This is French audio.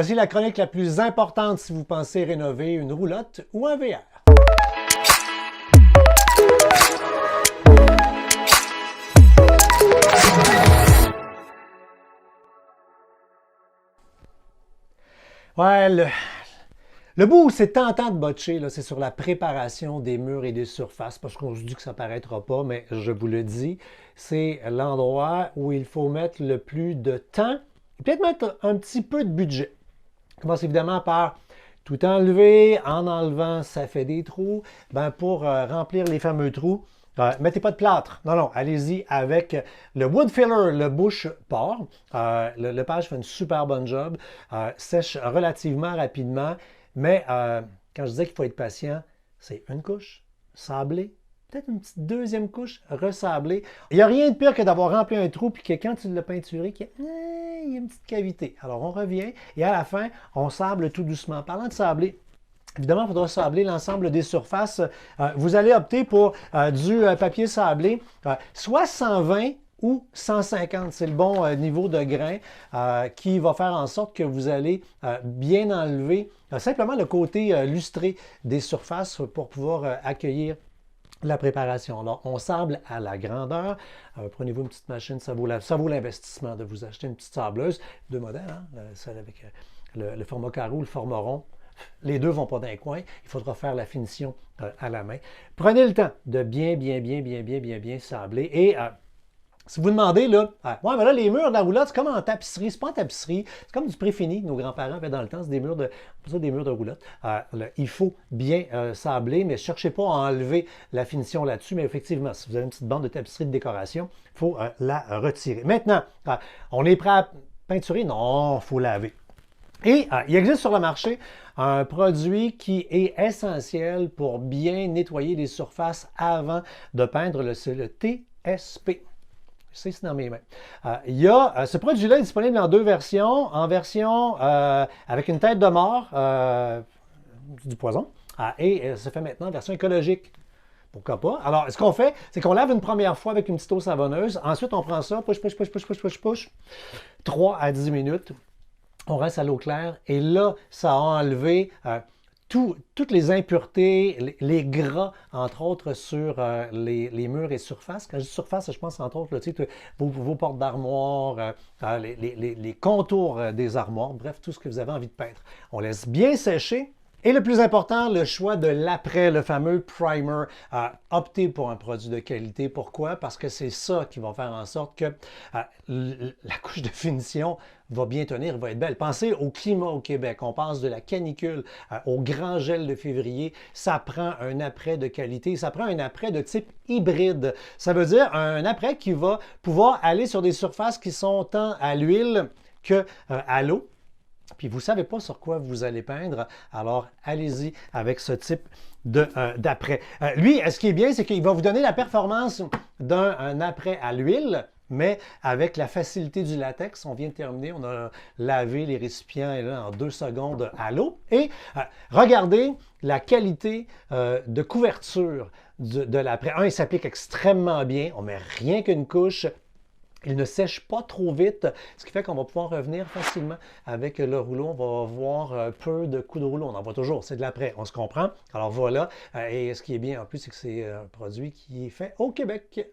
Voici la chronique la plus importante si vous pensez rénover une roulotte ou un VR. Ouais, le bout où c'est tentant de botcher, c'est sur la préparation des murs et des surfaces, parce qu'on se dit que ça ne paraîtra pas, mais je vous le dis, c'est l'endroit où il faut mettre le plus de temps et peut-être mettre un petit peu de budget. On commence évidemment par tout enlever. En enlevant, ça fait des trous. Pour remplir les fameux trous, mettez pas de plâtre. Non, non, allez-y avec le wood filler, le bouche-port. Le page fait une super bonne job. Sèche relativement rapidement. Mais quand je disais qu'il faut être patient, c'est une couche, sablée, peut-être une petite deuxième couche, ressablée. Il n'y a rien de pire que d'avoir rempli un trou puis que quand tu l'as peinturé, il y a une petite cavité. Alors on revient et à la fin, on sable tout doucement. Parlant de sabler, évidemment, il faudra sabler l'ensemble des surfaces. Vous allez opter pour du papier sablé, soit 120 ou 150. C'est le bon niveau de grain qui va faire en sorte que vous allez bien enlever simplement le côté lustré des surfaces pour pouvoir accueillir la préparation. Alors, on sable à la grandeur. Prenez-vous une petite machine, ça vaut l'investissement de vous acheter une petite sableuse. Deux modèles, hein? Celle avec le format carreau ou le format rond. Les deux ne vont pas d'un coin. Il faudra faire la finition à la main. Prenez le temps de bien sabler. Et si vous demandez, là, ouais, mais là, les murs de la roulotte, c'est comme en tapisserie. C'est pas en tapisserie, c'est comme du préfini. Nos grands-parents avaient dans le temps, c'est des murs de roulotte. Il faut bien sabler, mais ne cherchez pas à enlever la finition là-dessus. Mais effectivement, si vous avez une petite bande de tapisserie de décoration, il faut la retirer. Maintenant, on est prêt à peinturer? Non, il faut laver. Et il existe sur le marché un produit qui est essentiel pour bien nettoyer les surfaces avant de peindre, c'est le TSP. C'est dans mes mains. Ce produit-là est disponible en deux versions. En version avec une tête de mort, du poison, et ça fait maintenant en version écologique. Pourquoi pas? Alors, ce qu'on fait, c'est qu'on lave une première fois avec une petite eau savonneuse. Ensuite, on prend ça, push, 3 à 10 minutes. On reste à l'eau claire et là, ça a enlevé toutes les impuretés, les gras, entre autres, sur les murs et surfaces. Quand je dis surface, je pense entre autres là, vos portes d'armoire, les contours des armoires, bref, tout ce que vous avez envie de peindre. On laisse bien sécher. Et le plus important, le choix de l'après, le fameux primer. Optez pour un produit de qualité. Pourquoi? Parce que c'est ça qui va faire en sorte que la couche de finition va bien tenir, va être belle. Pensez au climat au Québec. On passe de la canicule au grand gel de février. Ça prend un après de qualité. Ça prend un après de type hybride. Ça veut dire un après qui va pouvoir aller sur des surfaces qui sont tant à l'huile qu'à l'eau. Puis vous ne savez pas sur quoi vous allez peindre, alors allez-y avec ce type d'après. Lui, ce qui est bien, c'est qu'il va vous donner la performance d'un après à l'huile, mais avec la facilité du latex. On vient de terminer, on a lavé les récipients là, en 2 secondes à l'eau. Et regardez la qualité de couverture de l'après. Il s'applique extrêmement bien, on ne met rien qu'une couche. Il ne sèche pas trop vite, ce qui fait qu'on va pouvoir revenir facilement avec le rouleau. On va avoir peu de coups de rouleau. On en voit toujours, c'est de l'après, on se comprend. Alors voilà, et ce qui est bien en plus, c'est que c'est un produit qui est fait au Québec.